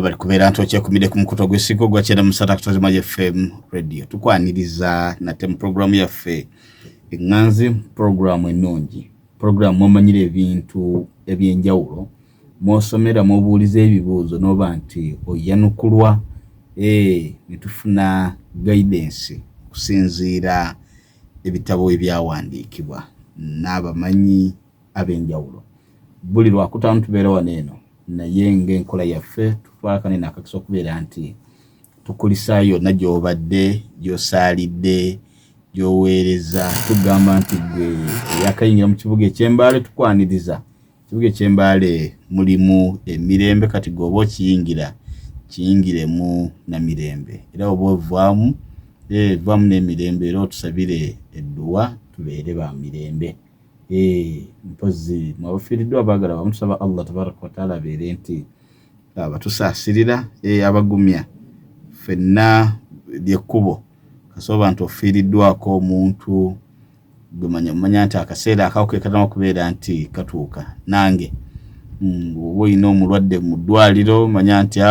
bali kubeera ntoche kumide ku mukuto gw'essigo gwa kyenda musata kutazima FM radio tukwaniriza nate mu program yaffe enganzi program ennungi program momanyire ebintu ebyenjawulo mwosomera mubuuliza ebibuuzo n'oba nti oyanukulwa netufuna guidance kusinziira ebitabo ebyawandiikibwa n'abamanyi ab'enjawulo buli lwakutaano tubeera wano eno naye ng'enkola yaffe tutwalakane n'akakiso okubeera nti tukulisaayo na gy'obadde gy'osaalidde gy'oweereza tugamba nti gwe yakayingira mu kibuga eky'Embaale tukwaniriza kibuga eky'Embaale mulimu emirembe kati gwoba okiyingira kiyingiremu na mirembe era oba ovaamu vaamu n'emirembe era otusabire edduwa tubeere ba mirembe mpozi mwabufiiriddwa abaagala bamutusaba Allah tabaraka wa taala abeere nti abatusaasirira abagumya ffenna lyekkubo kasoba nti ofiiriddwako omuntu gwemanya nti akaseera akawuke katama kubeera nti katuuka nange oba olina omulwadde mu ddwaliro manya nti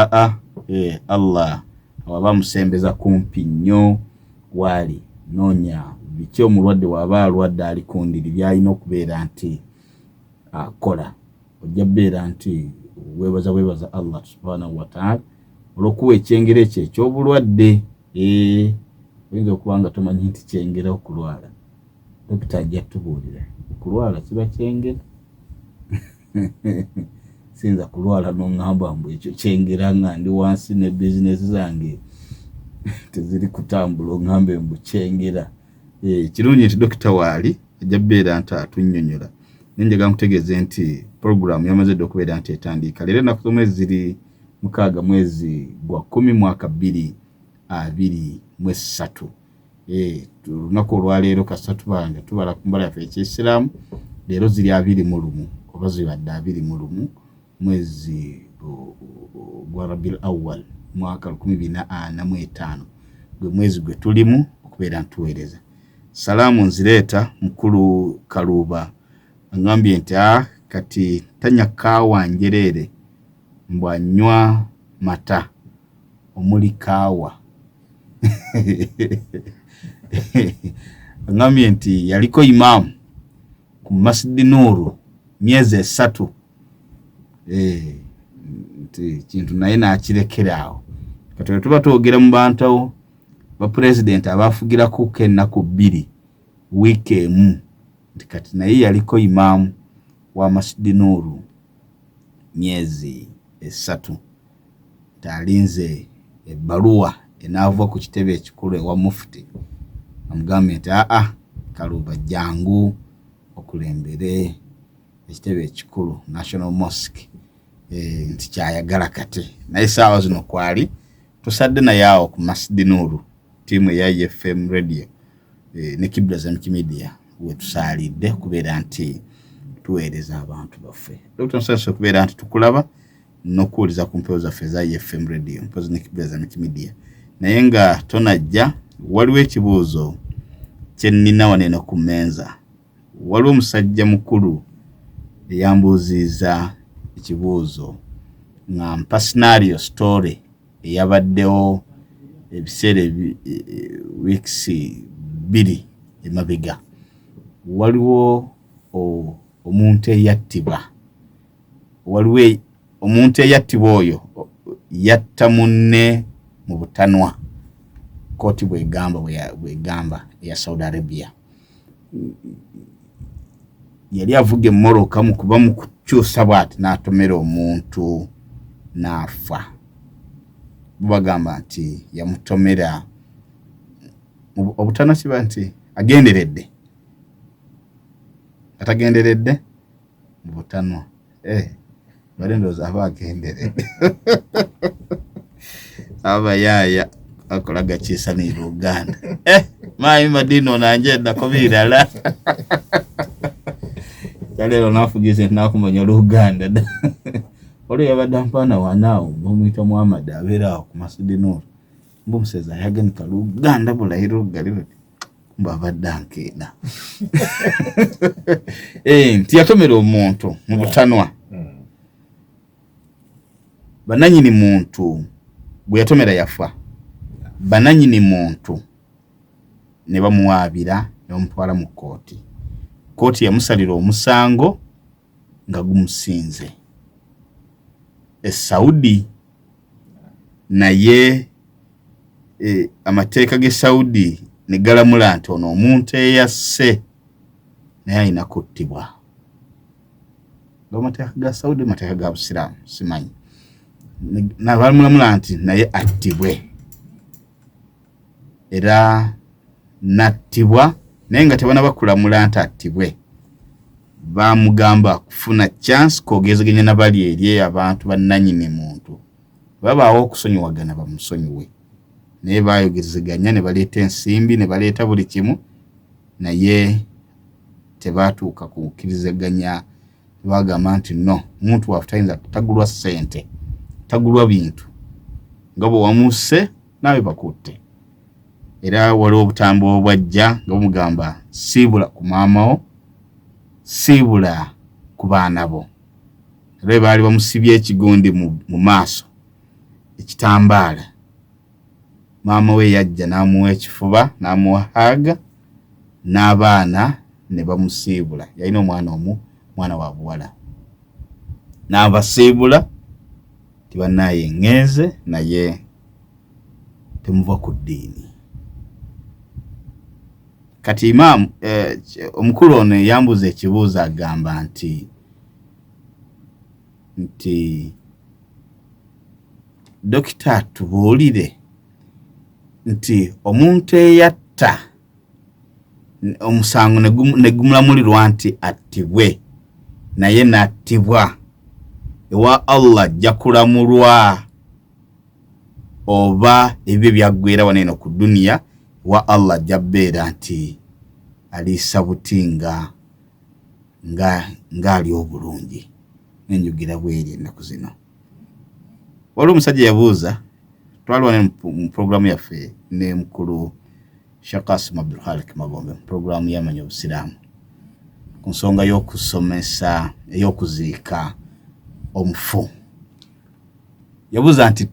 Allah waba musembeza kumpi nnyo waali noonya biki omulwadde waba alwadde ali ku ndiri byalina okubeera nti akola ojja beera nti weebaza Allah subhanahu wa ta'ala olw'okuwa ekyengero ekyo eky'obulwadde oyinza okuba nga tomanyi nti kyengera okulwala dokita ajja tubuulira okulwala kiba kyengera sinza kulwala n'oŋŋamba mbu ekyo kyengera nga ndi wansi ne bizinesi zange teziri kutambula oŋŋambe mbu kyengera kirungi nti dokita waali ajja beera nti atunnyonnyola nenjagala mutegeeze nti program yamaze dde okubeera nti etandika leero ennaku z'omwezi ziri 6 mwezi gwa 10 mwaka 2023 olunaku olwaleero kasatu bange tubala ku mbala yaffe eky'Isiraamu leero ziri 21 oba zibadde 21 mwezi gwa Rabiul Awwal mwaka 2045 gwe mwezi gwe tulimu okubeera ntuweereza salaamu nzireeta mukulu Kaluba angambye nti kati tanya kaawa njereere mbwanywa mata omuli kaawa angambye nti yaliko imaamu ku Masjidi Nuuru myezi 3 nti kintu naye n'akirekeraawo kati tuba twogera mu bantu ba president abafugira ku ennaku 2 wiiki emu nti kati naye yaliko imaamu wa Masjidi Nuuru myezi 3 talinze ebbaluwa enaava ku kitebe ekikulu ewa mufti amugambye nti Kaluba jangu okulembere ekitebe ekikulu National Mosque nti kyayagala kati naye saawa zino kwali tusadde naye awo ku Masjidi Nuuru tiimu eya FM radio ne Qibla Islamic media wetusaalidde kubeera nti tuweereza abantu baffe Dr. Nsanso kubeera nti tukulaba n'okuwuliza ku mpewo zaffe za FM radio mpozi ne Qibla Islamic media naye nga tonajja waliwo ekibuuzo kye nnina waneno ku mmenza waliwo omusajja mukulu eyambuuzizza ekibuuzo nga mpa scenario story eyabaddewo ebiseera weeks 2 emabega waliwo omuntu eyattibwa waliwo omuntu eyattibwa oyo yatta munne mu butanwa kooti bwegamba eya Saudi Arabia yali avuga emmoroka mu kuba mu kukyusa bw'ati n'atomera omuntu n'afa bagamba nti yamutomera obutanwa kiba nti agenderedde atagenderedde mu butanwa balendooza aba agenderedde abayaya akolaga kisanira Uganda maayi madino nanje ndako birala yalero nafugize nakumanya Uganda olwo yabadde mpaana wanaawo bamuyita Muhammad abeera ku Masjidi Nuuru mbumuseza yaganika Uganda bulahiro galiro mbabadde ankeena nti yatomera omuntu mu butanwa bananyini muntu bwe yatomera yafa bananyini muntu ne bamuwaabira ne bamutwala mu kooti yamusalira omusango nga gumusinze. Saudi naye amateeka ge Saudi ne galamula nti ono omuntu eyasse naye alina kuttibwa. Amateeka ga Saudi mateeka ga Busiraamu simanyi nabamulamula nti naye attibwe era nattibwa naye nga tebana bakulamula nti attibwe. Bamugamba kufuna chance kogezeganya na bali eri abantu bannanyine muntu babaawo okusonyiwagana bamusonyiwe naye bayogezeganya ne baleeta ensimbi ne baleeta buli kimu naye tebatuuka kukirizaganya. Bagamba nti no muntu wafutayinza tagulwa ssente tagulwa bintu nga bwe wamusse nawe bakutte. Era waliwo obutambo obwajja nga bumugamba siibula ku maamawo siibula ku baana bo. Era baali bamusibye ekigundi mu maaso ekitambaala. Maama we yajja n'amuwa ekifuba n'amuwa haga n'abaana ne bamusiibula. Yalina mwana wa buwala n'abasiibula tibanaye ngenze naye temuva ku ddiini. Kati imam omukulu ono yambuza ekibuuzo agamba nti dokita tubuulire nti omuntu eyatta omusango ne gumulamulirwa nti attibwe naye nattibwa ewa Allah ajja kulamulwa oba ebyo byaggwera waneno ku duniya wa Allah ajja beera nti aliisa butinga nga ali obulungi. Nenjugira bweri ennaku zino. Waliwo omusajja yabuuza twaliwo mu programu yaffe ne mukulu Shakasim Abdul Khalik Magombe mu programu y'amanya obusiraamu ku nsonga y'okusomesa ey'okuziika omufu. Yabuuza nti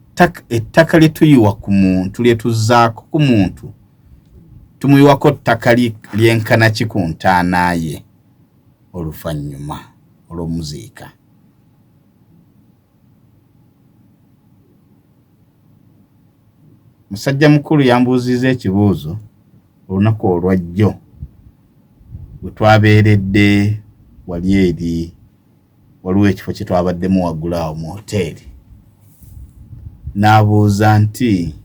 ettaka lye tuyiwa ku muntu lye tuzzaako ku muntu tumuyiwako ttaka lyenkana ki ku ntaana ye oluvannyuma olw'omuziika. Musajja mukulu yambuuziza ekibuuzo olunaku olwajjo bwe twabeeredde wali eri waliwo ekifo kye twabaddemu waggulu awo mu hoteeri. N'abuuza nti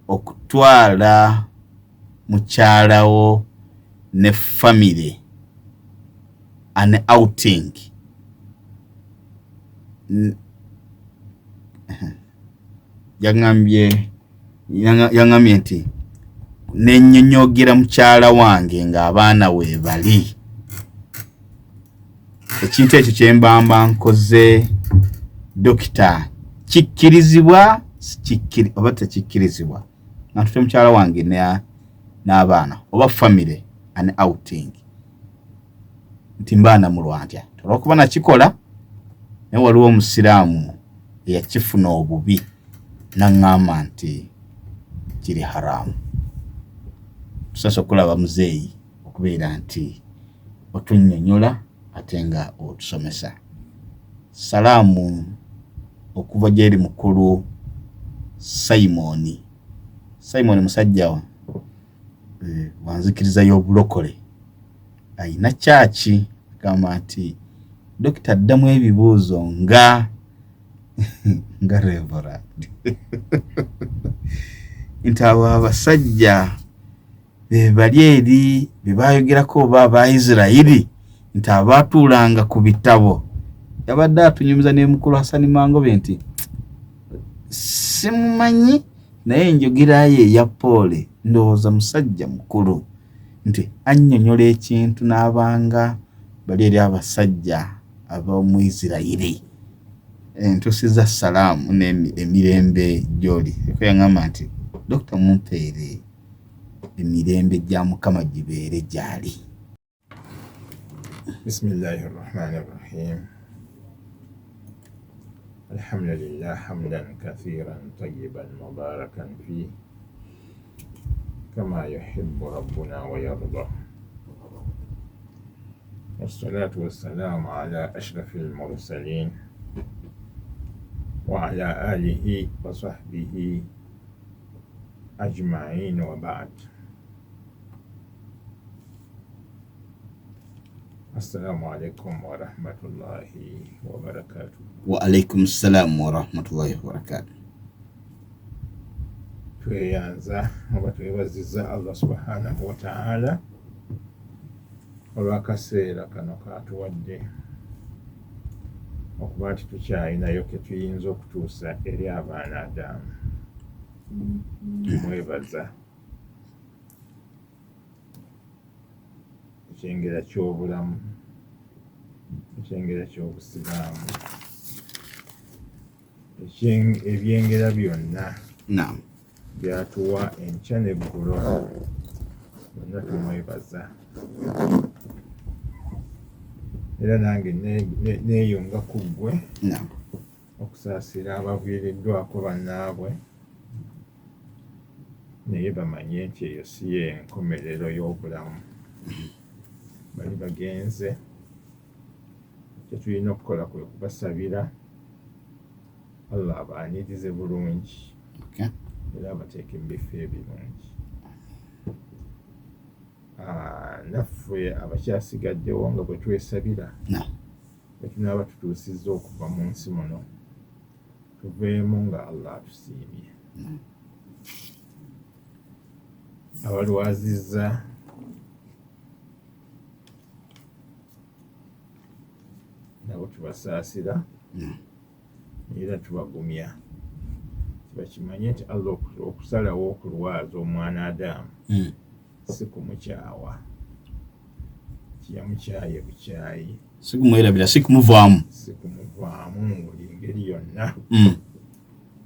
okutwala mukyalawo ne family an outing yangambye nti nennyonnyogera mukyala wange ng'abaana we bali. Ekintu ekyo kye mbamba nkoze dokita kikkirizibwa oba tekikkirizibwa nga ntute mukyala wange n'abaana oba family an outing nti mbaana mulwantya olw'okuba nakikola naye waliwo omusiraamu eyakifuna obubi n'aŋŋamba nti kiri haramu. Tusaso okulaba muzeeyi okubeera nti otunnyonnyola ate nga otusomesa. Salaamu okuva gy'eri mukulu Simoni musajja wanzikiriza y'obulokole ayina kyaki agamba nti dokita addamu ebibuuzo nga Reverend nti abo abasajja bali eri be bayogerako oba Abaisirayiri nti abaatuulanga ku bitabo. Yabadde atunyumiza ne mukulu Hasani Mangobe nti simumanyi naye enjogera ye eya Poole ndowooza musajja mukulu nti annyonnyola ekintu n'abanga bali eri abasajja ab'omu Isirayiri. Ntusiza salaamu n'emirembe gy'oli. Yaŋŋamba nti dokita mumpeere emirembe gya Mukama gibeere gy'ali. Bismillahirrahmanirrahim. الحمد لله حمدا كثيرا طيبا مباركا فيه كما يحب ربنا ويرضى، والصلاة والسلام على أشرف المرسلين وعلى آله وصحبه أجمعين، وبعد. السلام عليكم ورحمة الله وبركاته. وعليكم السلام ورحمة الله وبركاته. tweyanza oba twebaziza Allah subhanahu wa ta'ala olw'akaseera kano katuwadde okuba nti tukyalinayo ke tuyinza okutuusa eri abaana Adamu. Mwebaza ekyengera ky'obulamu, ekyengera ky'obusiraamu, ebyengera byonna byatuwa enkya n'eggulo, byonna tumwebaza. Era nange neeyunga ku ggwe okusaasira abaviiriddwako bannaabwe, naye bamanye nti eyo si y'enkomerero y'obulamu. Bali bagenze, kye tulina okukola kwe kubasabira Allah abaanirize bulungi era abateeke mu bifo ebirungi. Naffe abakyasigaddewo nga bwe twesabira bwe tunaaba tutuusizza okuva mu nsi muno, tuveemu nga Allah atusiimye. Abalwazizza nabo tubasaasira era tubagumya, tibakimanye nti Allah okusalawo okulwaza omwana Adamu si kumukyawa, kiyamukyaye bukyayi, si kumwerabira, si kumuvaamu mu buli ngeri yonna,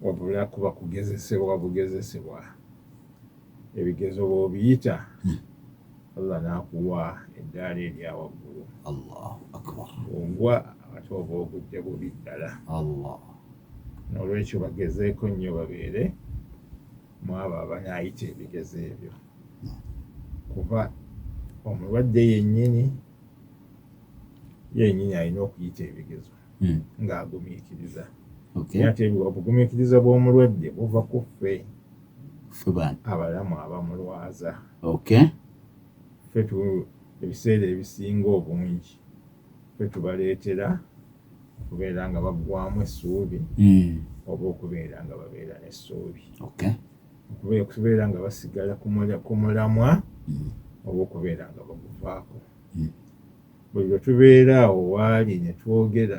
wabula kuba kugezesebwa bugezesebwa. Ebigezo bw'obiyita Allah n'akuwa eddaala erya waggulu. Allahu akbar. Ogwa ate oba ogudde bubi ddala. N'olwekyo bagezeeko nnyo babeere mu abo abanaayita ebigezo ebyo, kuba omulwadde yennyini alina okuyita ebigezo ng'agumiikiriza. Ate obugumiikiriza bw'omulwadde buva ku ffe abalamu abamulwaza. Ffe ebiseera ebisinga obungi ffe tubaleetera okubeera nga baggwamu essuubi oba okubeera nga babeera n'essuubi, okubeera nga basigala ku mulamwa oba okubeera nga baguvaako. Buli lwe tubeera awo waali ne twogera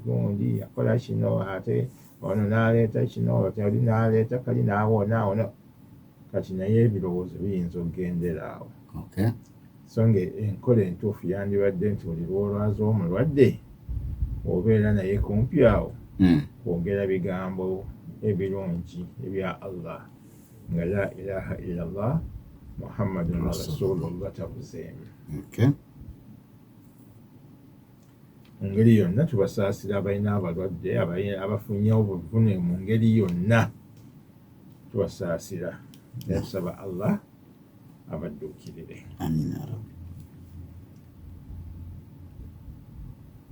gundi yakola kino, ate ono n'aleeta kino, oli n'aleeta kali n'awona, kati naye ebirowoozo biyinza okugendera awo. So nga enkola entuufu yandibadde nti buli lw'olwaza omulwadde obeera naye kumpi awo, kwogera bigambo ebirungi ebya Allah nga la ilaha illallah Muhammadun Rasulullah tabuzeemu. Mu ngeri yonna tubasaasira abalina abalwadde, abafunye obuvune mu ngeri yonna tubasaasira. Nsaba Allah abadduukirire.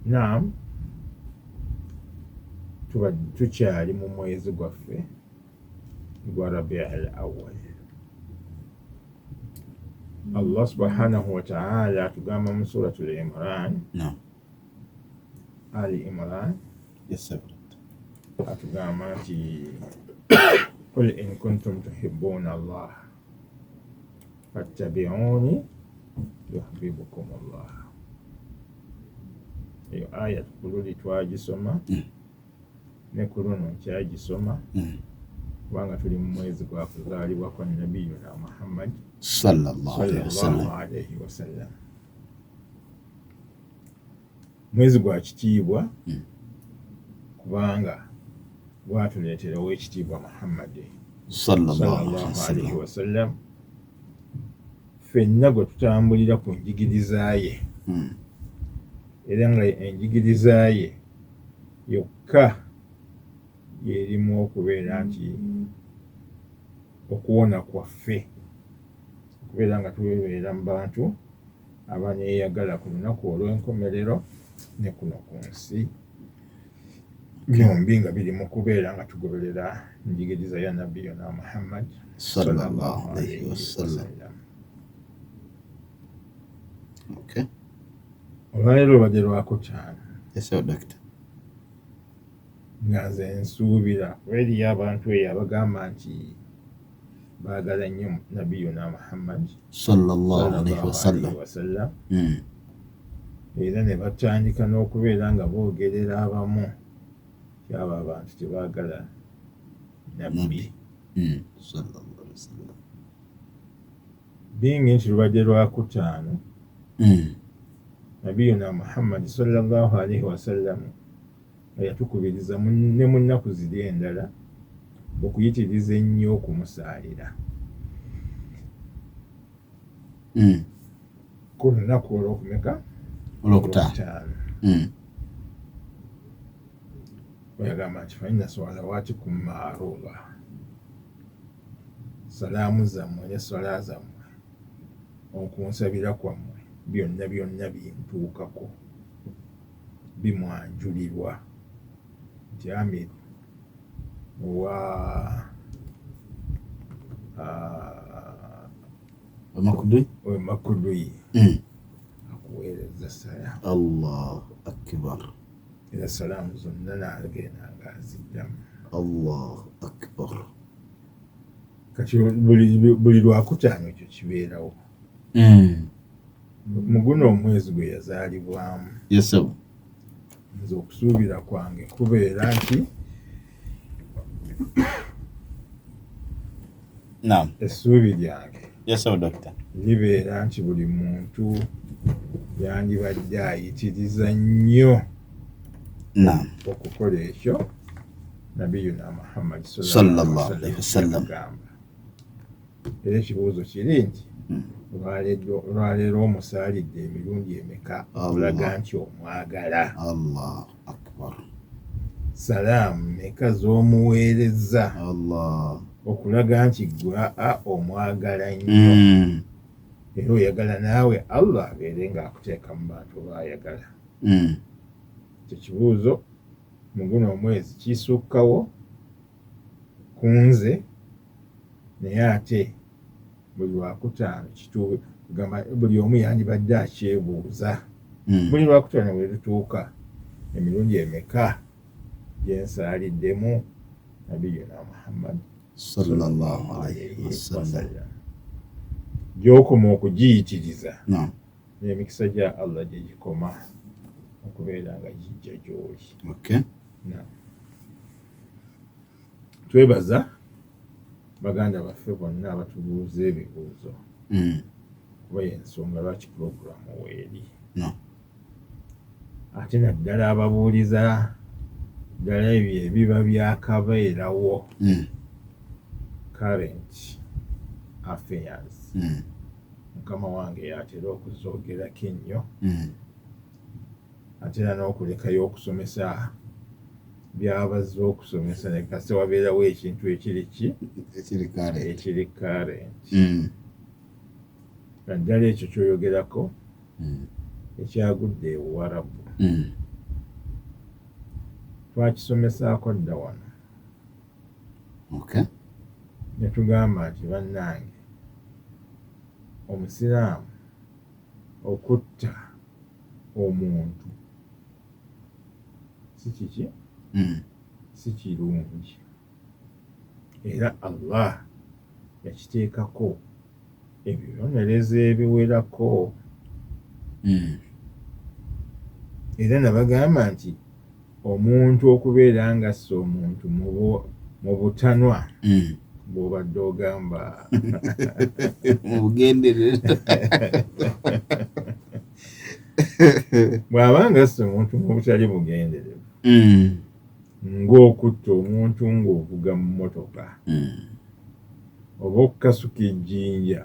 Naam, tukyali mu mwezi gwaffe gwa Rabiul Awwal. Allah subhanahu wa ta'ala atugamba mu suratul Imran, Ali Imran, atugamba nti qul in kuntum tuhibbuna Allah fattabi'uni yuhibbukum Allah. Eyo aya ku luli twagisoma ne ku luno nkyagisoma, kubanga tuli mu mwezi gwa kuzaalibwa kwa Nabiyuna Muhammad sallallahu alaihi wasallam. Mwezi gwa kitiibwa kubanga gwatuleetera ow'ekitiibwa Muhammad sallallahu alaihi wasallam, ffenna gwe tutambulira ku njigiriza ye, era nga enjigiriza ye yokka yerimu okubeera nti okuwona kwaffe okubeera nga tubeera mu bantu abaneeyagala ku lunaku olw'enkomerero ne kuno ku nsi byombi nga biri mu kubeera nga tugoberera njigiriza ya nabbi yona Muhammad sallallahu alayhi wasallam. Okay. Olwaleero lubadde lwakutaano. Yes, sir, Doctor. Nga nze nsuubira eriyo abantu eyo abagamba nti baagala nnyo nabbi yona Muhammad sallallahu alayhi wasallam. Era ne batandika n'okubeera nga boogerera abamu kyaba abantu tebaagala nabbi sallallahu alayhi wasallam. Bingi nti lubadde lwakutaano nabbi yona Muhammad sallallahu alayhi wasallam yatukubiriza ne mu nnaku ziri endala okuyitiriza ennyo okumusaalira ku lunaku olw'okumeka olwokutaano. Oyagamba nti faina salawatikum ma'ruba, salaamu zammwe ne swala zammwe okunsabira kwammwe byonna byonna bintuukako bimwanjulirwa nti amiru wa Makudui akuweereza salaamu. Allahu akbar. Era salaamu zonna n'agenda ng'aziddamu. Allahu akbar. Kati buli lwakutaano ekyo kibeerawo. Mu guno omwezi gwe yazaalibwamu. Yes, sir. Nze okusuubira kwange kubeera nti Naam. Essuubi lyange. Yes, sir, Doctor. Libeera nti buli muntu yandibadde ayitiriza nnyo okukola ekyo nabbi yona Muhammad sallallahu alayhi wasallam. Era ekibuuzo kiri nti olwaleero omusaalidde emirundi emeka okulaga nti omwagala? Allahu akbar. Salaamu meka z'omuweereza okulaga nti gwe omwagala nnyo era oyagala naawe Allah abeere ng'akuteeka mu bantu baayagala? Ekyo kibuuzo mu guno omwezi kisukkawo ku nze, naye ate buli lwakutaano kigamba buli omu yandibadde akyebuuza buli lwakutaano bwe lutuuka emirundi emeka gye nsaaliddemu nabbi yona Muhammad sallallahu alayhi wasallam. Gy'okoma okugiyitiriza n'emikisa gya Allah gye gikoma okubeera nga gijja gy'oli. Okay. Twebaza baganda baffe bonna abatubuuza ebibuuzo kuba y'ensonga lwaki pulogulaamu weeri. Ate naddala ababuuliza ddala ebyo ebiba byakabeerawo current affairs, mukama wange yatera okuzoogerako ennyo ate era n'okulekayo okusomesa byabazze okusomesa ne kase wabeerawo ekintu ekiri current. Naddala ekyo kyoyogerako ekyagudde e Buwarabu twakisomesaako dda wano. Okay. Ne tugamba nti bannange, omusiraamu okutta omuntu si kiki? Si kirungi. Era Allah yakiteekako ebibonerezo ebiwerako. Era nabagamba nti omuntu okubeera nga si omuntu mu butanwa bw'obadde ogamba mu bugenderera bw'abanga si omuntu mu butali bugenderevu ng'okutta omuntu ng'ovuga mu mmotoka oba okukasuka ejjinja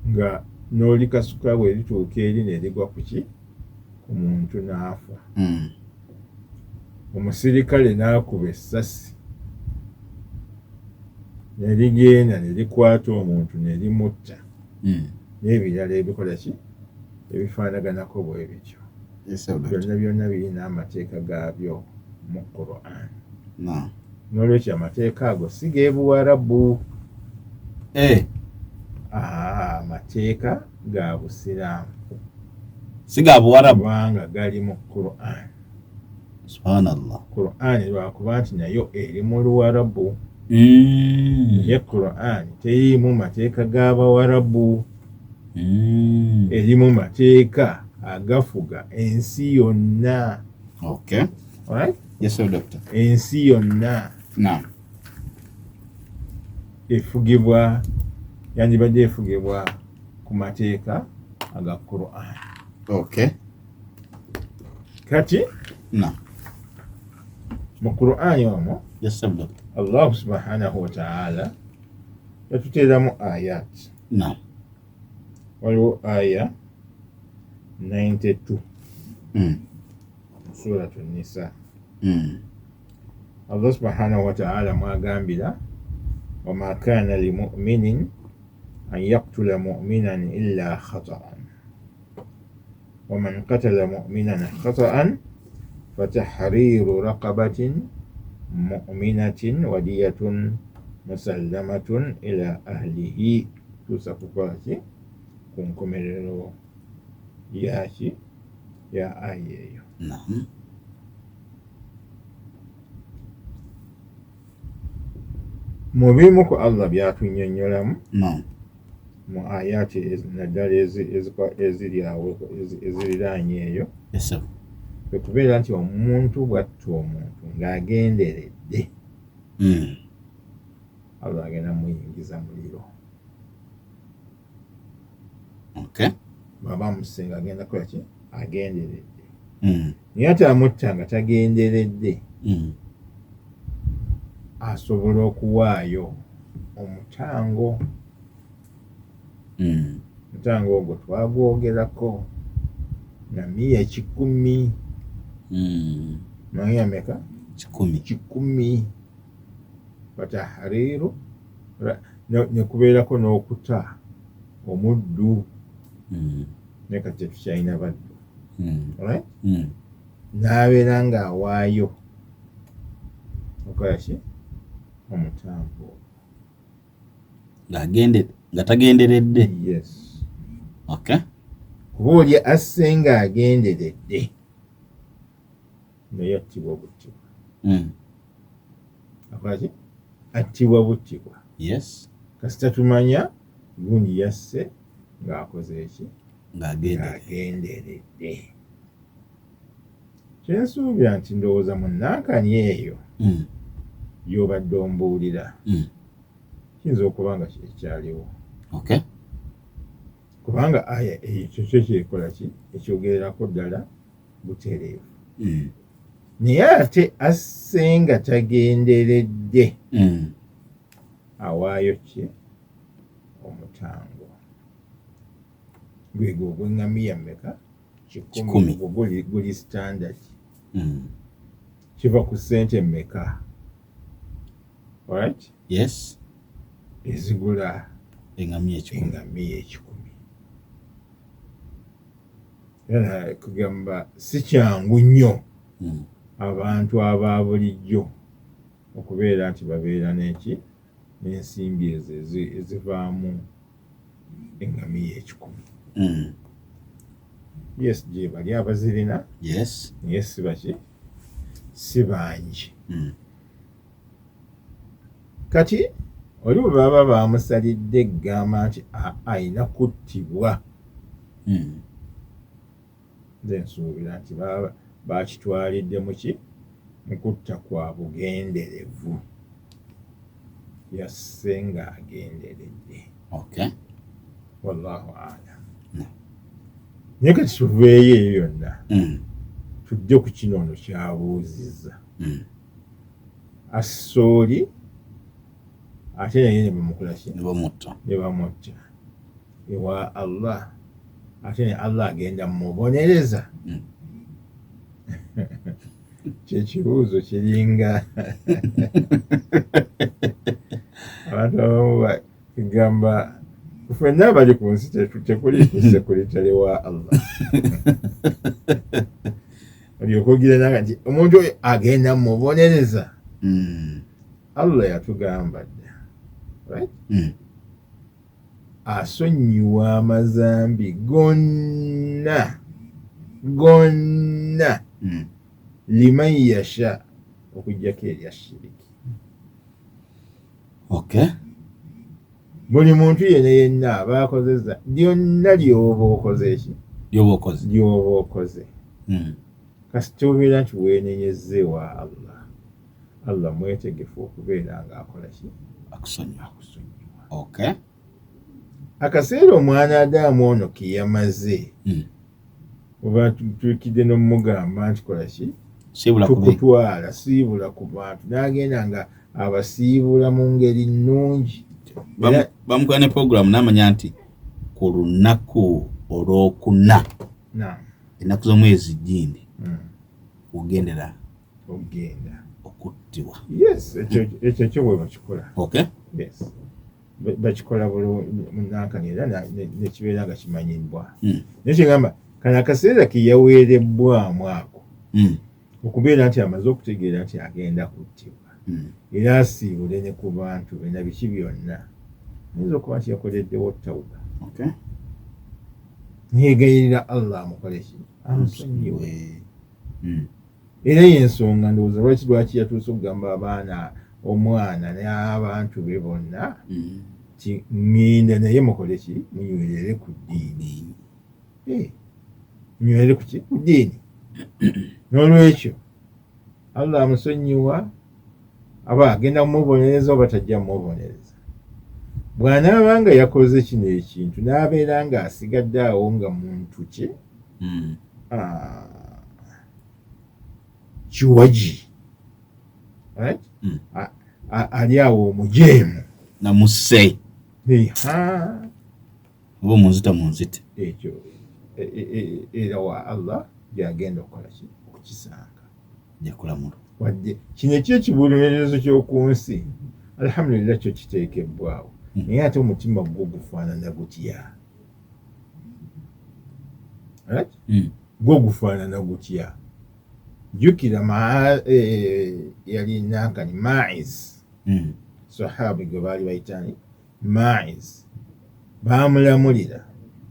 nga n'olikasuka bwe lituuka eri ne ligwa ku muntu n'afa. omusirikale n'akuba essasi ne ligenda ne likwata omuntu ne limutta n'ebirala ebikola ki ebifaanaganako bwe bityo byonna birina amateeka gaabyo mu Qur'an. N'olwekyo amateeka ago si g'Ebuwarabu, amateeka ga Busiraamu si ga Buwarabu kubanga gali mu Qur'an. Subhanallah. Qur'an lwakuba nti nayo eri mu Luwarabu. Ye Qur'an teriimu mateeka g'Abawarabu, erimu mateeka agafuga ensi yonna. Okay. Alright? Yes, sir, doctor. Ensi yonna. Naam. Efugibwa, yandibadde efugibwa ku mateeka aga Qur'an. Okay. Kati naam, mu Qur'an omwo, yes, sir, doctor, Allah subhanahu wa ta'ala yatuteeramu ayat. Naam. Waliwo aya 92 suratu Nisa. Allah subhanahu wa ta'ala mwagambira وما كان لمؤمن أن يقتل مؤمنا إلا خطأ ومن قتل مؤمنا خطأ فتحرير رقبة مؤمنة ودية مسلمة إلى أهله. تسكوكاتي kunkomerero yaki ya aya eyo. Mu bimu ku Allah byatunyonyolamu mu ayati naddala eziri awo eziriraanye eyo, kwe kubeera nti omuntu bw'atta omuntu ng'agenderedde, Allah agenda muyingiza muliro. Okay. Baba musenga agenda kola ki? Agenderedde. Naye ate amutta nga tagenderedde, asobola okuwaayo omutango. Omutango ogwo twagwogerako na 110. Naye ameka? 10. Batahariru ne kubeerako n'okuta omuddu. Ne kati tukyalina baddu. Alright? N'abeera ng'awaayo okola ki? Omutango nga tagenderedde. Yes. Okay. Kuba oli asse ng'agenderedde naye attibwa buttibwa. Akola ki? Attibwa buttibwa. Yes. Kasita tumanya gundi yasse ng'akoze eki? Ng'agenderedde. Kyensuubira nti ndowooza munnankani eyo y'obadde ombuulira kiyinza okuba nga kyekyaliwo. Okay. Kubanga aya eyo kyo kyekola ki? Ekyogererako ddala butereevu. Naye ate asse nga tagenderedde awaayo ki? Omutango. Gwegwo ogw'eŋŋamiya mmeka? 10. Guli standard. Kiva ku ssente mmeka? Alright? Yes. Ezigula eŋŋamiya 10. Era kugamba si kyangu nnyo abantu aba bulijjo okubeera nti babeera n'eki? N'ensimbi ezo ezivaamu eŋŋamiya 10. Yes, gye bali abazirina. Yes. Naye si baki? Si bangi. Kati oli bwe baba bamusalidde egamba nti ayina kuttibwa, nze nsuubira nti baba bakitwalidde mu ki? Mu kutta kwa bugenderevu. Yasse ng'agenderedde. Okay. Wallahu a'lam. Naye kati tuveeyo eyo yonna tujje ku kino ono kyabuuzizza. Assooli ate naye ne bamukola ki? Ne bamutta ewa Allah, ate ne Allah agenda mumubonereza. kyekibuuzo kiringa abantu abamu bagamba ffenna abali ku nsi tekuli kuse kulitale wa Allah olyoka ogira nti omuntu oyo agenda mubonereza. Allah yatugamba dda, right? Asonyiwa amazambi gonna liman yasha okujjako erya shiriki. Okay. Buli muntu yenna aba akozeza lyonna lyoba okoze kasita obeera nti weenenyezze wa Allah mwetegefu okubeera ng'akola ki? Akusonyiwa. Okay. Akaseera omwana Adamu ono ke yamaze oba tutuukidde n'omugamba nti kola ki? Tukutwala siibula ku bantu n'agenda nga abasiibula mu ngeri nnungi. Bamukola ne programu n'amanya nti ku lunaku olwokuna ennaku z'omwezi gindi ogenda okuttibwa. Yes, ekyo kyo bwe bakikola. Okay. Yes. Bakikola munnankani era nekibeera nga kimanyibbwa. Naye kigamba kano akaseera ke yaweerebbwamu ako okubeera nti amaze okutegeera nti agenda kuttibwa era asiibule ne ku bantu be na biki byonna, ayinza okuba nti yakoleddewo tawuba. Okay. Neegayirira Allah amukole ki? Amusonyiwe. Era y'ensonga ndowooza lwaki yatuuse okugamba abaana omwana n'abantu be bonna ti ŋŋenda naye mukole ki? Munywerere ku ddiini. Munywerere ku ki? Ku ddiini. N'olwekyo Allah amusonyiwa, aba agenda kumubonereza oba tajja kumubonereza. Bw'anaaba nga yakoze kino ekintu n'abeera ng'asigadde awo nga muntu kye kiwaji, right? Ali awo omujeemu namusse oba omunzite ekyo era wa Allah gyagenda okukola ki? Okukisanga jakulamula. Wadde kino ekyekibonerezo ky'oku nsi alhamdulillah kyo kiteekebbwawo, naye ate omutima gwo gufaanana gutya? Right? Gwo gufaanana gutya? Jjukira yali nankani Ma'iz, sahabi gwe baali bayitani Ma'iz, baamulamulira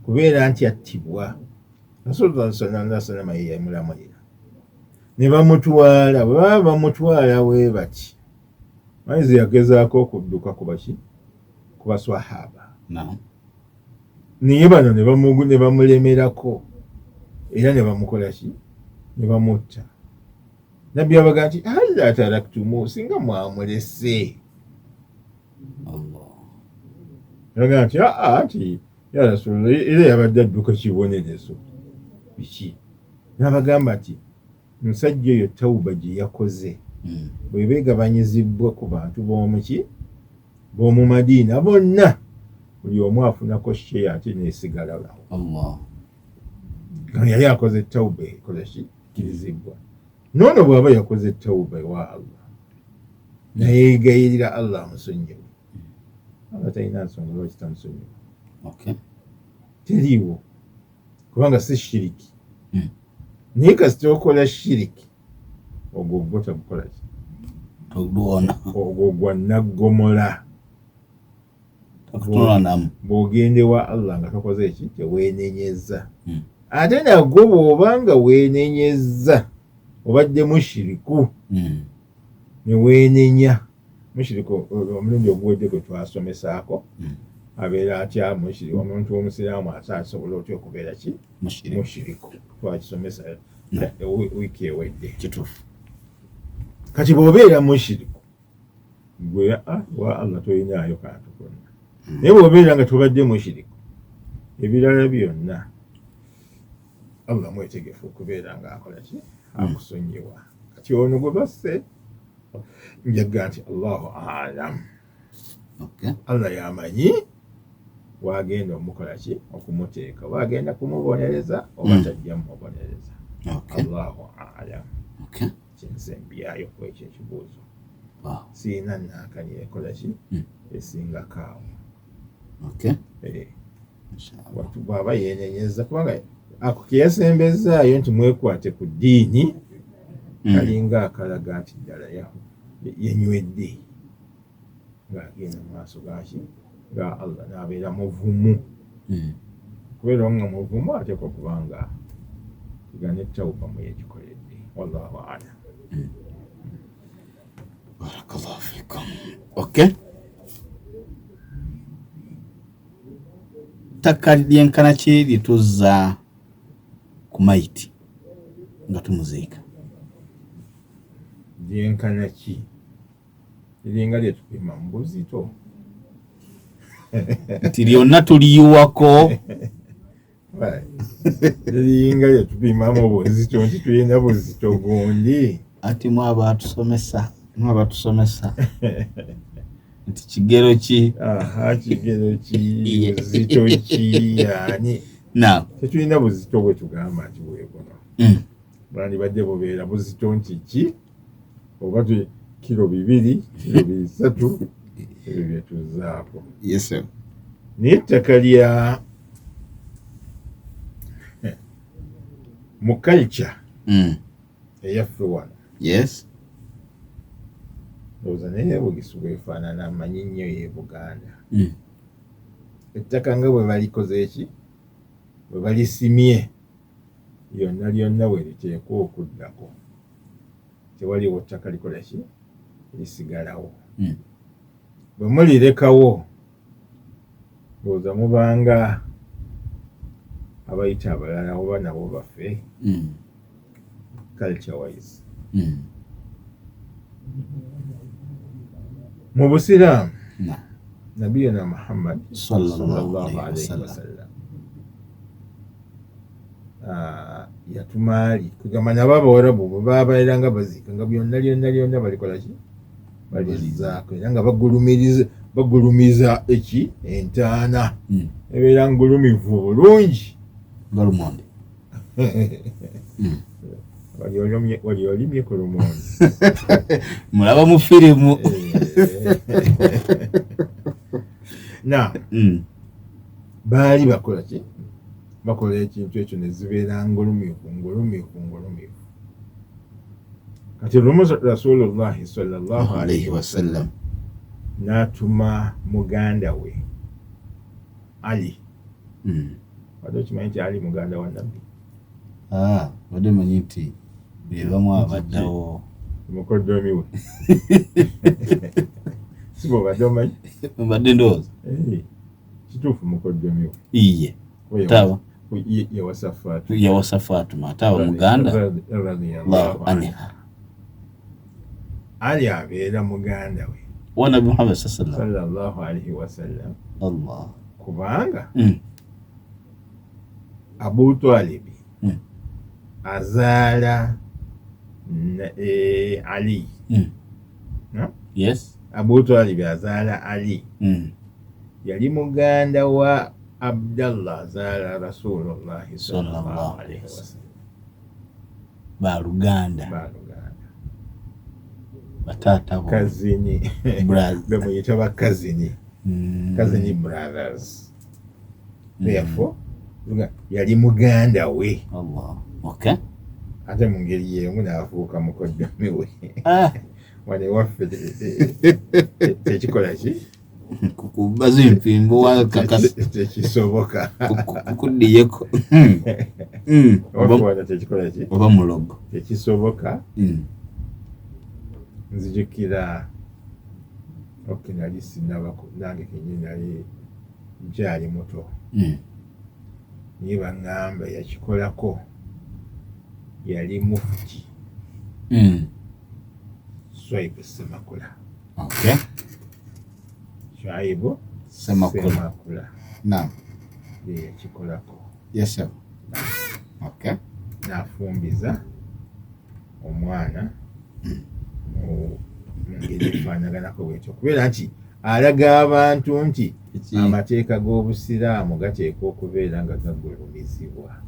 kubeera nti attibwa. Rasulullah sallallahu alaihi wasallam ye yamulamulira, ne bamutwala. Bwe baba bamutwala bwe bati, Ma'iz yagezaako okudduka ku baki? Ku baswahaba. Naye bano ne bamulemerako era ne bamukola ki? Ne bamutta. Nabbi abaga nti halla taraktumu, singa mwamulese. Yaga nti nti ya Rasulullah era yabadde adduka kibonerezo biki? N'abagamba nti omusajja oyo tawuba gye yakoze bwe beegabanyizibbwa ku bantu b'omu Madiina bonna, buli omu afunako sheya ate neesigalawo. Yali akoze tawuba ekola ki? Kirizibwa. Noono bw'aba yakoze tawuba ewa Allah nayeegayirira Allah amusonyiwe, Allah talina nsonga lwaki tamusonyiwe. Teriiwo, kubanga si shiriki. Naye kasita okola shiriki, ogwo gwo tagukola ki? Ogwo gwa naggomola. Bw'ogenda ewa Allah nga tokoze ki? Teweenenyezza. Ate nagwo bw'obanga weenenyezza obadde mushiriku ne weenenya. Mushiriku omulundi oguwedde gwe twasomesaako abeera atya mushiriku, omuntu w'omusiraamu asobola otya okubeera ki? Mushiriku. Twakisomesa wiiki ewedde. Kituufu. Kati bw'obeera mushiriku gwe wa Allah tolinaayo kantu konna. Naye bw'obeera nga tobadde mushiriku, ebirala byonna Allah mwetegefu okubeera ng'akola ki? Akusonyiwa. Kati ono gwe basse njaga nti Allahu a'lam. Allah yamanyi wagenda omukola ki? Okumuteeka, wagenda kumubonereza oba tajja mumubonereza. Allahu a'lam. kyensembyayo ku ekyo ekibuuzo. Wow. Siina nankani ekola ki esingako awo. Okay. Bw'aba yeenenyeza kubanga ako ke yasembezaayo nti mwekwate ku ddiini kalinga akalaga nti ddala yenywedde ng'agenda mu maaso gaki ga Allah n'abeera muvumu. Kubeera nga muvumu ateekwa kubanga tugane ettawuba mu yekikoledde. Wallahu a'lam. Barakallahu fikum. Okay. Ttaka lyenkana ki lituzza ku mayiti nga tumuziika? Lyenkana ki? Liringa lyetupima mu buzito. Nti lyonna tuliyiwako. Liringa lyetupima mu buzito nti tulina buzito gundi. Ati mwaba atusomesa nti kigero ki? Kigero ki, buzito ki, yani tetulina buzito bwe tugamba nti bwebuno. Bwandibadde bubeera buzito nti ki, oba kilo 2, kilo 3, ebyo byetuzaako. Yes sir. Naye ettaka lya mu culture eyaffe wano. Yes. Ndowooza naye Bugisi bwefaanana amanyi nnyo ye Buganda. Ettaka nga bwe balikoze eki, bwe balisimye lyonna bwe liteekwa okuddako. Tewaliwo ttaka likola ki lisigalawo. Bwe mulirekawo ndowooza mubanga abayita abalala oba nabo baffe culture wise. Mu Busiraamu Nabiyuna Muhammad sallallahu alaihi wasallam yatumaali kugamba nabo Abawarabu bwe babeeranga baziika nga byonna balikola ki balizaako era nga bagulumiza eki entaana ebeera ngulumivu bulungi nga lumonde. wali olimye ku lumonde. Mulaba mu firimu. Baali bakola ki? Bakola ekintu ekyo ne zibeera ngulumivu. Kati lumu Rasulullahi sallallahu alaihi wasallam n'atuma muganda we Ali. Wadde okimanyi nti Ali muganda wa Nabbi? Wadde manyi nti bebamu abaddawo mukoddomi we. Si bw'obadde omanyi? Mbadde ndowooza. Kituufu mukoddomi we. Iye. Taaba. Yawasa Fatuma. Taaba muganda. Allahu anha. Ali abeera muganda we. Wa Nabbi Muhammad sallallahu alaihi wasallam. Allah. Kubanga Abu Talib azaala Ali. Yes. Abu Talib azaala Ali. Yali muganda wa Abdallah azaala Rasulullah sallallahu alaihi wasallam. Baluganda. Batata bo. Kazini. Bemuyita bakazini. Kazini brothers. Therefore, yali muganda we. Allah. Okay. Ate mu ngeri y'emu n'afuuka mukoddomi we. Wane waffe tekikola ki? Kukubaza empimbo wa kakasi. Tekisoboka. Kukuddiyeko. Waffe tekikola ki? Oba mulogo. Tekisoboka. Nzijukira nali sinabako nange kenyini nali nkyali muto. Naye baŋŋamba yakikolako yali mufti Shuaibu Semakula. Okay. Shuaibu Semakula. Naam. Ye yakikolako. Yes sir. Okay. N'afumbiza omwana mu ngeri efaanaganako bwetyo kubeera nti alaga abantu nti amateeka g'Obusiraamu gateekwa okubeera nga gagulumizibwa.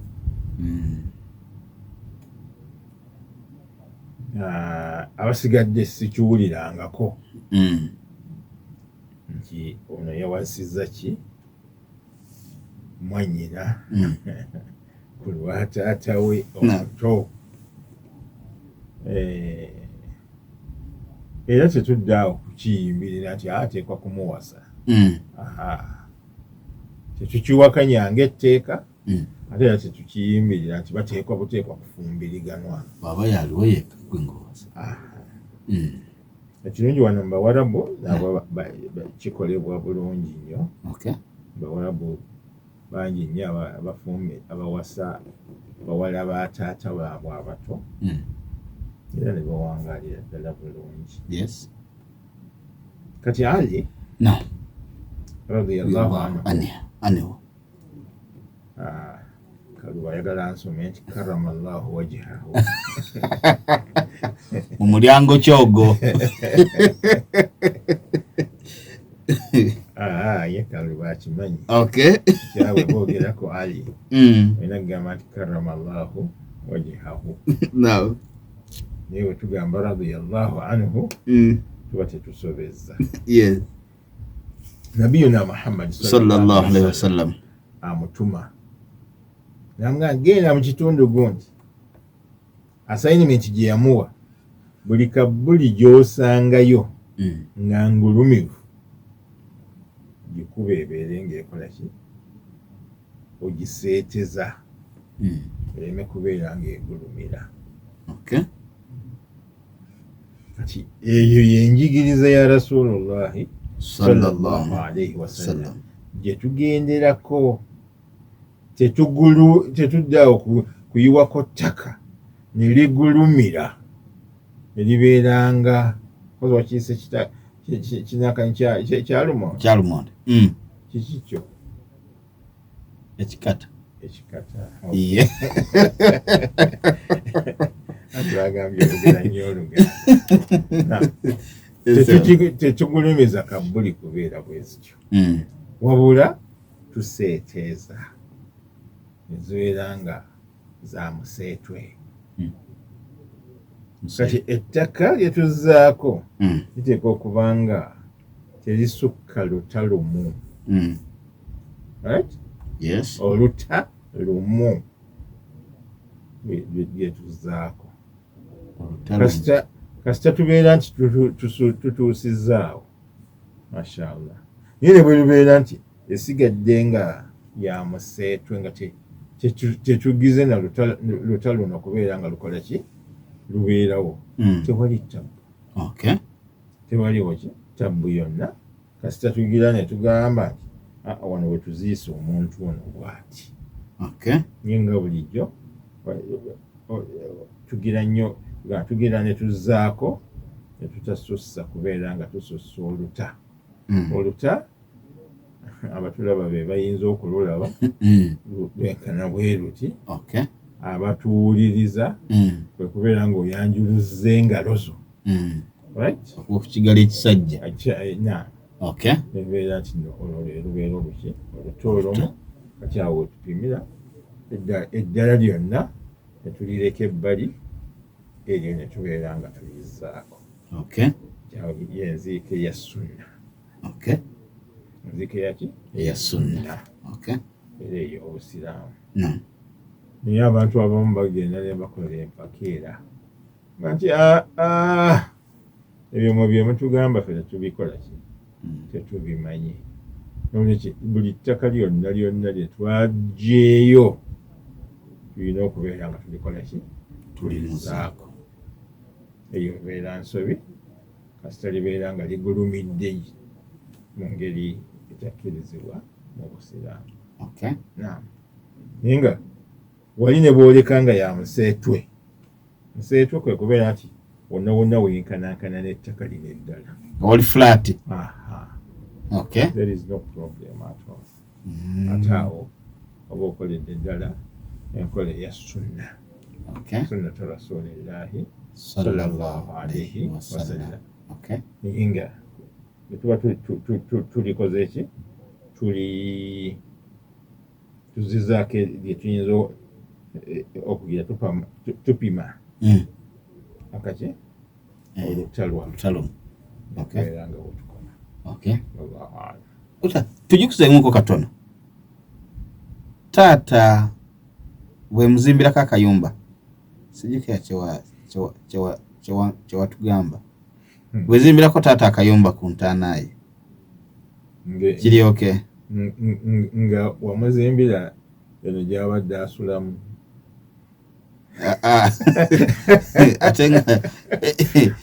abasigadde sikiwulirangako nti ono yawasiza ki mwannyina ku lwa taata we omuto. Era tetudde awo kukiyimbirira nti ateekwa kumuwasa. Tetukiwakanyanga etteeka ate era tetukiyimbirira nti bateekwa buteekwa kufumbiriganwa. Baba yaliwo yekka gwe ng'owasa. Ekirungi wano mu Bawarabu nabo kikolebwa bulungi nnyo. Bawarabu bangi nnyo abawasa bawala ba taata baabwe abato era ne bawangaalira ddala bulungi. Kati Ali radiyallahu anhu Kaluba ayagala nsome nti karamallahu wajhahu mu mulyango kyogo. Ye Kaluba akimanyi. Kyawe boogerako Ali olina kugamba nti karamallahu wajhahu. Naye bwe tugamba radiyallahu anhu tuba tetusobezza. Nabiyuna Muhammad sallallahu alaihi wasallam amutuma namga genda mu kitundu gundi assignment gye yamuwa buli kabuli gy'osangayo nga ngulumivu gikuba ebeere ng'ekola ki ogiseeteza ereme kubeera ng'egulumira. Kati eyo yenjigiriza ya Rasulullahi sallallahu alaihi wasallam gye tugenderako. Tetuddawo kuyiwako ttaka ne ligulumira ne libeeranga kozi wakiise kinakani kyalumonde. Kiki kyo? Ekikata. Atulagambye olugera nnyo olugera. Tetugulumiza kabuli kubeera bwezityo wabula tuseeteeza ezibeera nga za museetwe. Kati ettaka lye tuzzaako liteekwa okuba nga terisukka luta lumu. Oluta lumu lye tuzzaako. Kasita tubeera nti tutuusizzaawo mashallah. Naye ne bwe lubeera nti esigadde nga ya museetwe nga tetugize na luta luno kubeera nga lukola ki lubeerawo, tewali ttabu. Tewaliwo ki ttabu yonna. Kasita tugira ne tugamba nti wano we tuziise omuntu ono bw'ati. Naye nga bulijjo tugira nnyo tugira ne tuzzaako ne tutasussa kubeera nga tusussa oluta. Oluta abatulaba be bayinza okululaba lwenkana bwe luti. Abatuwuliriza kwe kubeera ng'oyanjuluzza engalo zo okukigali ekisajja. Nebeera nti olwo lubeera oluki oluta olumu. Kati awo wetupimira eddala lyonna ne tulireka ebbali eryo ne tubeera nga tulizzaako. Yenziika eya sunna. Nziika yaki eya sunna. Era ey'obusiraamu. Naye abantu abamu bagenda ne bakola empakeera nti ebyo bye mutugamba ffe tetubikola ki tetubimanyi. Nolwekyo buli ttaka lyonna lye twaggyeeyo tulina okubeera nga tulikola ki tulizzaako. Eyo ebeera nsobi kasita libeera nga ligulumidde mu ngeri etakkirizibwa mu busiraamu. Naye nga wali ne bwoleka nga ya museetwe. Museetwe kwe kubeera nti wonna wonna wenkanankana n'ettaka lino eddala. Oli flat. There is no problem at all. Ate awo oba okoledde eddala enkola eya sunna. Sunnatu rasulillahi sallallahu alaihi wasallam. Naye nga bwe tuba tulikoze eki tuzizaako bye tuyinza okugira tupima Akaki? Olutalo. Okay. Nga bwetukola. Okay. Tujikuzenguko katono. Taata we muzimbirako akayumba sijukira kyewa tugamba wezimbirako taata akayumba ku ntaanaye kiri okay nga wamuzimbira eno gy'abadde asulamu ate nga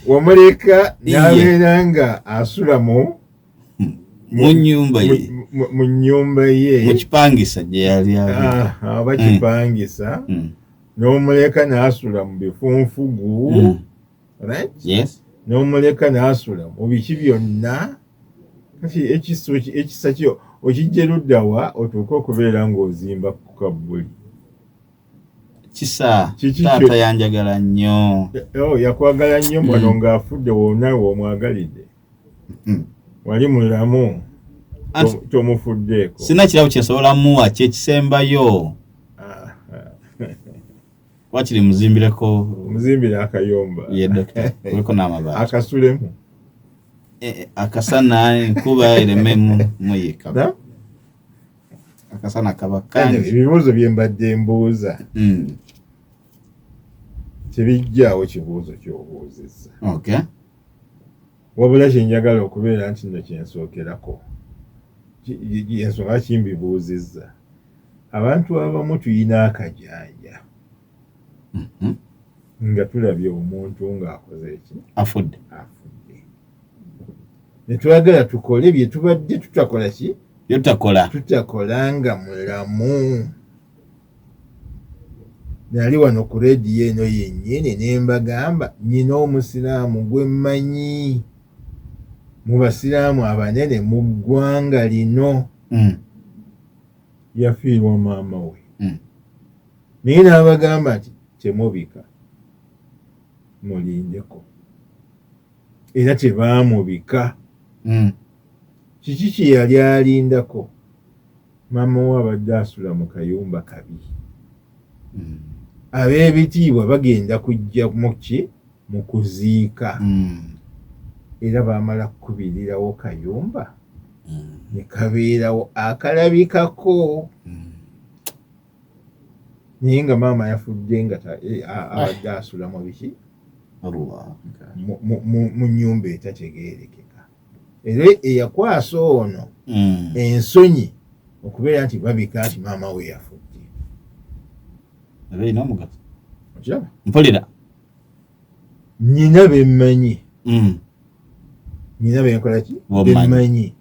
wamuleka n'abeera nga asula mu nyumba ye mu nyumba ye mu kipangisa gye yali aba kipangisa n'omuleka n'asula mu bifunfugu right? Yes. N'omuleka n'asula mu biki byonna kati ekisa kyo okijja luddawa otuuka okubeera ng'ozimba ku kabbuli kisa taata yanjagala nnyo yakwagala nnyo mwano ng'afudde wonna w'omwagalidde wali mulamu tomufuddeeko sina kirabo kyensobola muwa kyekisembayo wakiri muzimbire akayomba ye dokita kuliko n'amabaati akasulemu akasana enkuba ereme muyika akasana kaba kangi ebibuuzo bye mbadde mbuuza tebijjaawo kibuuzo ky'obuuzizza okay wabula kyenjagala okubeera nti nno kyensookerako ensonga kimbibuuzizza abantu abamu tuyina akajanja nga tulabye omuntu ng'akoze eki afudde ne twagala tukole bye tubadde tutakola ki tutakola nga mulamu nali wano ku rediyo eno yennyini ne mbagamba nnyina omusiraamu gwe mmanyi mu basiraamu abanene mu ggwanga lino yafiirwa maama we naye n'abagamba nti temubika mulindeko era tebaamubika kiki kye yali alindako maama we abadde asula mu kayumba kabi ab'ebitiibwa bagenda kujja muki mu kuziika era baamala kukubirirawo kayumba ne kabeerawo akalabikako naye nga maama yafudde nga abadde asula mu biki mu nnyumba etategeerekeka era eyakwasa ono ensonyi okubeera nti babika nti maama we yafudde mpulira nnyina bemmanyi nnyina benkola ki bemmanyi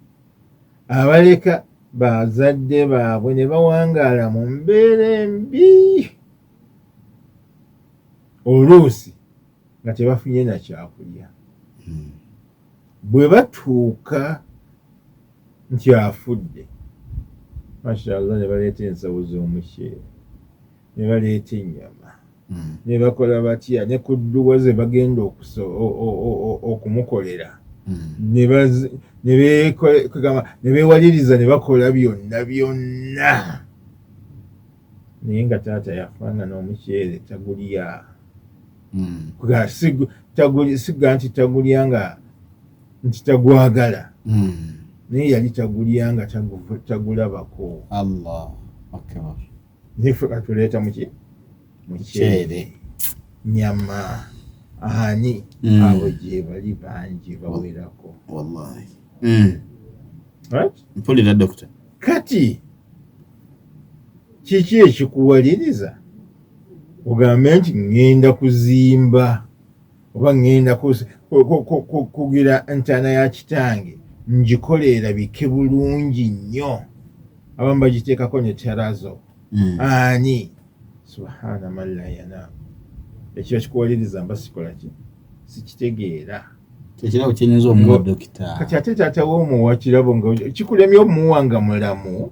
abaleka bazadde baabwe ne bawangaala mu mbeera embi oluusi nga tebafunye na kyakulya bwe batuuka nti afudde mashallah ne baleeta ensawo z'omuceere ne baleeta ennyama ne bakola batya ne ku dduwa ze bagenda okumukolera ne beewaliriza ne bakola byonna naye nga taata yafanga n'omuceere tagulya siga nti tagulya nga nti tagwagala naye yali tagulya nga tagulabako nife katuleeta muki muceere nyama ani abo gye bali bangi bawerako wallahi right mpulira dokita kati kiki ekikuwaliriza ogambe nti ngenda kuzimba oba ngenda kugira ntaana ya kitange ngikolera bike bulungi nnyo abamu bagiteekako ne terazo ani subhana man la yanam ekiba kikuwaliriza mba sikola ki sikitegeera tekirabo kyenyinza omuwa dokita kati ate taata w'omuwa kirabo nga kikulemye omuwa nga mulamu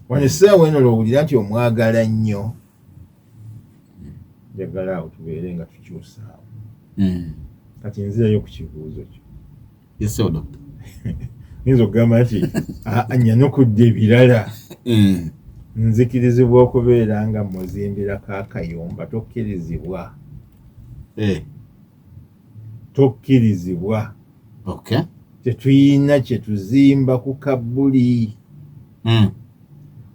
wano essaawa eno lwowulira nti omwagala nnyo njagala awo tubeere nga tukyusaawo kati nzirayo ku kibuuzo kyo yesewo dokita nyinza okugamba nti nyanukudde ebirala nzikirizibwa okubeera nga muzimbirako akayumba tokkirizibwa tokkirizibwa. Okay. Tetuyina kye tuzimba ku kabbuli.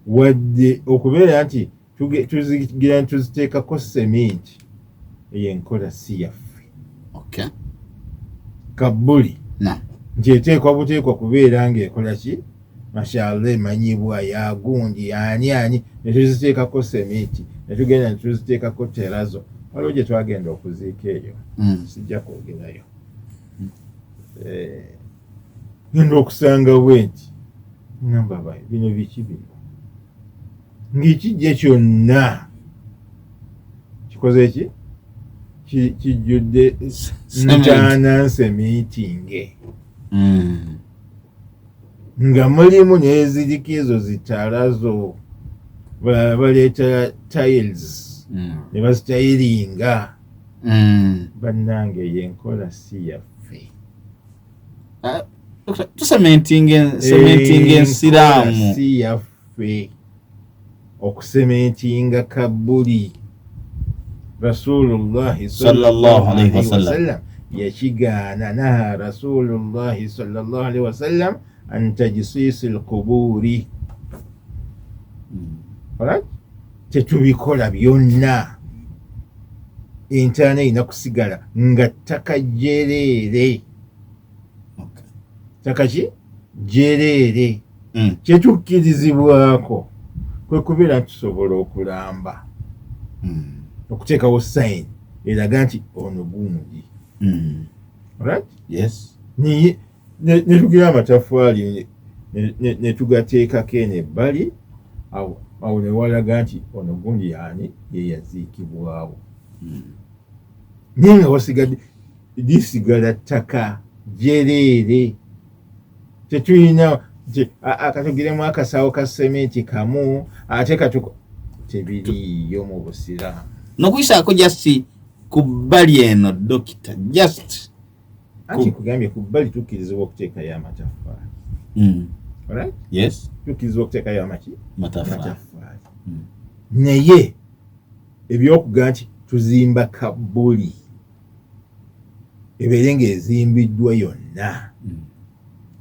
Wadde okubeera nti tuzigira tuziteekako sementi, eyo enkola si yaffe. Okay. Kabbuli nti eteekwa buteekwa kubeera ng'ekola ki, mashallah emanyibwa yagundi ani ne tuziteekako sementi, ne tugenda ne tuziteekako terazo. Waliwo gye twagenda okuziika eyo, sijja kwogerayo. Ngenda okusanga bwenti ngamba bayi bino biki bino, ng'ekijja kyonna kikoze ki, kijjudde ntaananse miitinge, nga mulimu n'eziriko zitalazo, baleeta tiles ne bazitayiringa. Bannange yenkola si yaffe. Tusementinga ensiraamu si yaffe. Okusementinga kabbuli Rasulullahi sallallahu alaihi wasallam yakigaana. Naha Rasulullahi sallallahu alaihi wasallam an tajsisi alquburi. Alright? Tetubikola byonna, entaana erina kusigala nga ttaka jjereere. Ttaka ki? Jjereere. Kyetukkirizibwako kwe kubeera tusobola okulamba, okuteekawo sayini eraga nti ono gundi. Alright? Yes. Ne tugira amataffaali ne tugateekako eno ebbali, awo ne walaga nti ono gundi yani ye yaziikibwawo. Naye nga wasigadde lisigala ttaka jjereere. Tetulina akatugiremu akasawo ka sementi kamu ate tebiriyo mu Busiraamu. Nokuyisaako just ku bbali eno dokita, just anti kugambye ku bbali tukkirizibwa okuteekayo amataffaali. Alright? Yes. Tukkirizibwa okuteekayo amataffaali. Naye ebyokugamba nti tuzimba kabbuli ebeere ng'ezimbiddwa yonna,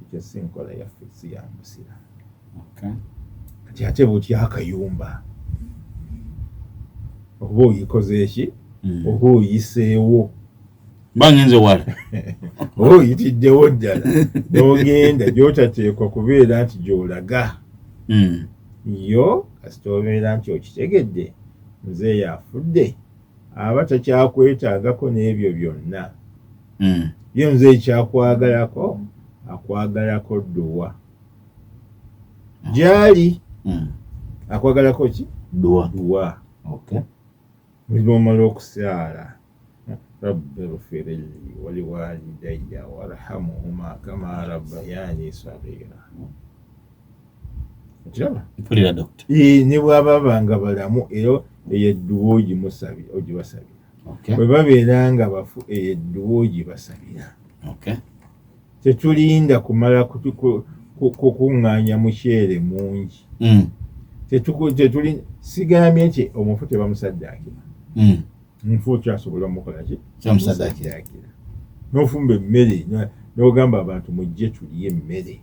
ekyo si nkola yaffe, si ya Busiraamu. Kati ate butya akayumba oba oyikoze eki, oba oyiseewo, bangenze wala oba oyitiddewo ddala n'ogenda gy'otateekwa kubeera nti gy'olaga. Yo kasita obeera nti okitegedde muzeeyi afudde, aba takyakwetaagako n'ebyo byonna. Ye muzeeyi kyakwagalako, akwagalako dduwa. Gyali akwagalako ki? Dduwa. Okay. Buli lw'omala okusaala, rabbi ghfirli wa liwalidayya warhamhuma kama rabbayani saghira. Okiraba? Mpulira doctor. Ne bw'aba banga balamu eyo edduwa ogibasabira. Bwe babeera nga bafu edduwa ogibasabira. Tetulinda kumala kukuŋŋaanya mukyere mungi. Sigambye nti omufu tebamusaddaakira. Omufu kyasobola omukola ki? Kyamusaddaakira. N'ofumba emmere n'ogamba abantu mujje tulye emmere.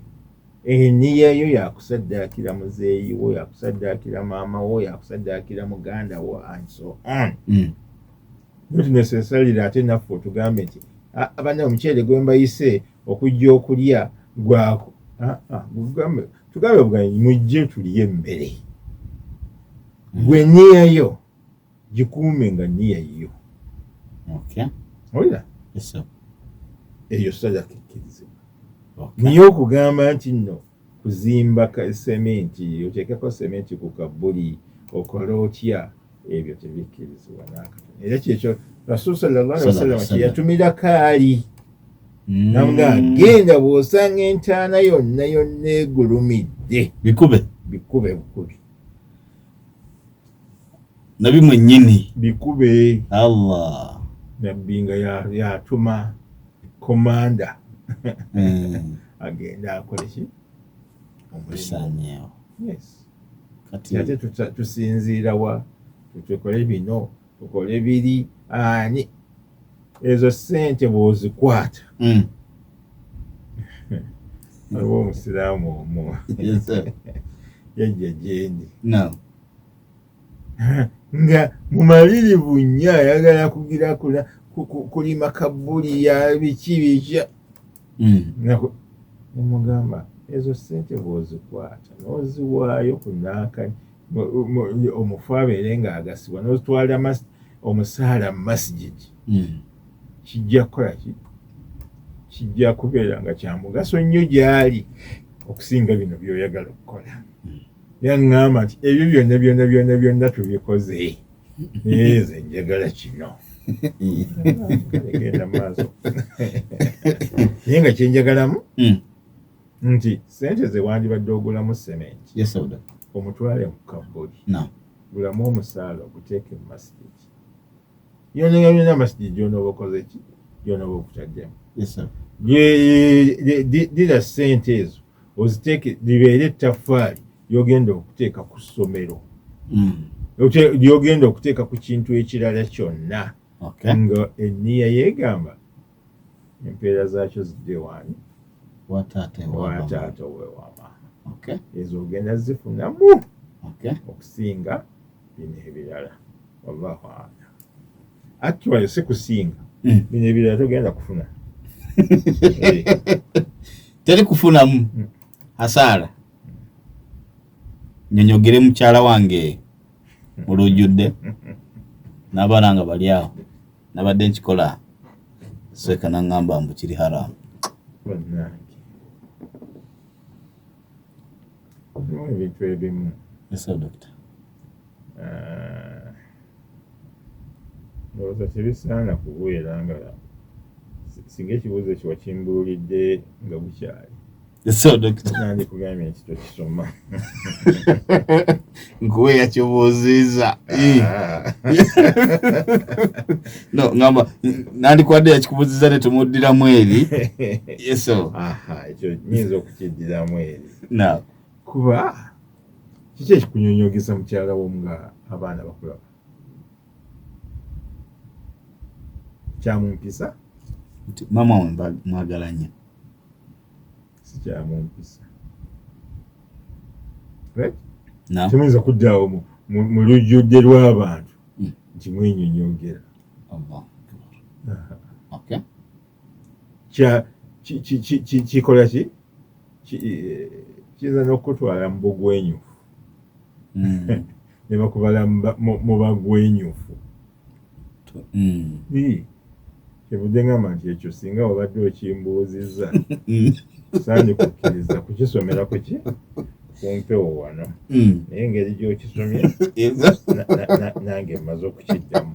Enniya yo yakusaddaakira muzeeyi wo, yakusaddaakira maama wo, yakusaddaakira muganda wo, and so on. Not necessarily ate naffe otugambe nti abanne omukyere gwe mbayise okujja okulya gwako. Tugambe bwanyi mujje tulye emmere. Gwe nniya yo gikuume nga nniya yo. Olira? Eyo sadaka ekkirizibwa. Niyo okugamba nti nno kuzimba sementi, oteekeko sementi ku kabbuli, okole otya, ebyo tebikkirizibwa n'akatono. Era kyekyo Rasul sallallahu alaihi wasallam kye yatumira kaali. Namugamba genda bw'osanga entaana yonna egulumidde, bikube bukubi. Nabi mwennyini bikube. Allah. Nabbi nga yatuma komanda agenda akole ki? Omusanyeewo. Yes. Kati ate tusinziira wa? Tukole bino, tukole biri, ani ezo ssente bw'ozikwata waliwo omusiraamu omu yajja gyendi nga mumalirivu nnyo ayagala kugira kulima kabuli ya biki bikya nemugamba ezo ssente bw'ozikwata n'oziwaayo ku nankani omufu abeere ng'agasibwa n'ozitwala omusaala mu masigidi kijja kukola ki kijja kubeera nga kya mugaso nnyo gy'ali okusinga bino by'oyagala okukola. Yaŋŋamba nti ebyo byonna tubikoze nze njagala kino genda maaso naye nga kyenjagalamu nti ssente ze wandibadde ogulamu sementi omutwale mu kabuli gulamu omusaala oguteeke mu masigidi byonna masigidi gy'onooba okoze ki gy'onooba okutaddemu dira ssente ezo oziteeke libeere ettaffaali lyogenda okuteeka ku ssomero lyogenda okuteeka ku kintu ekirala kyonna nga enniya yeegamba empeera zaakyo zidde waani wataata owe wamaama ezo ogenda zifunamu okusinga bino ebirala wallahu a'lam. Actually si kusinga bino ebirala togenda kufuna teri kufunamu hasaara. Nyonyogere mukyala wange mulujjudde n'abaana nga bali awo nabadde nkikola seeka naŋŋamba mbu kiri haramu. Ebintu ebimu ndowooza tebisaana kubeera nga singa ekibuuzo ekyo wakimbuulidde nga bukyali nandikugambye nti tokisoma nkuwe yakibuuziza no ngamba nandikwadde yakikubuuziza ne tumuddiramu eri ekyo nyinza okukiddiramu eri kuba kiki ekikunyonyogeza mukyala wo nga abaana bakulaba kyamumpisa nti mama we mwagala nnyo sikyamumpisa temuyinza kuddaawo mu lujjudde lw'abantu nti mwenyonyogera kikola ki kiyinza n'okutwala mu bugwenyufu ne bakubala mu bagwenyufu kivudde ngamba nti ekyo singa wabadde okimbuuzizza saani kukkiriza kukisomera kuki kumpewo wano naye engeri gy'okisomye nange mmaze okukiddamu.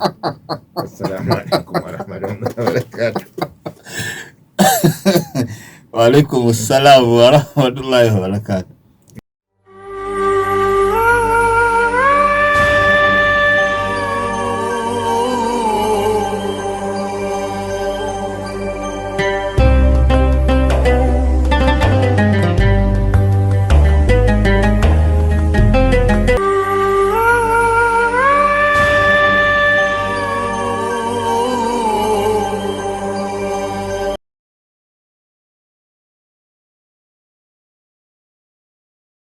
Assalamu alaikum warahmatullahi wabarakatuh. Wa alaikum assalamu warahmatullahi wabarakatuh.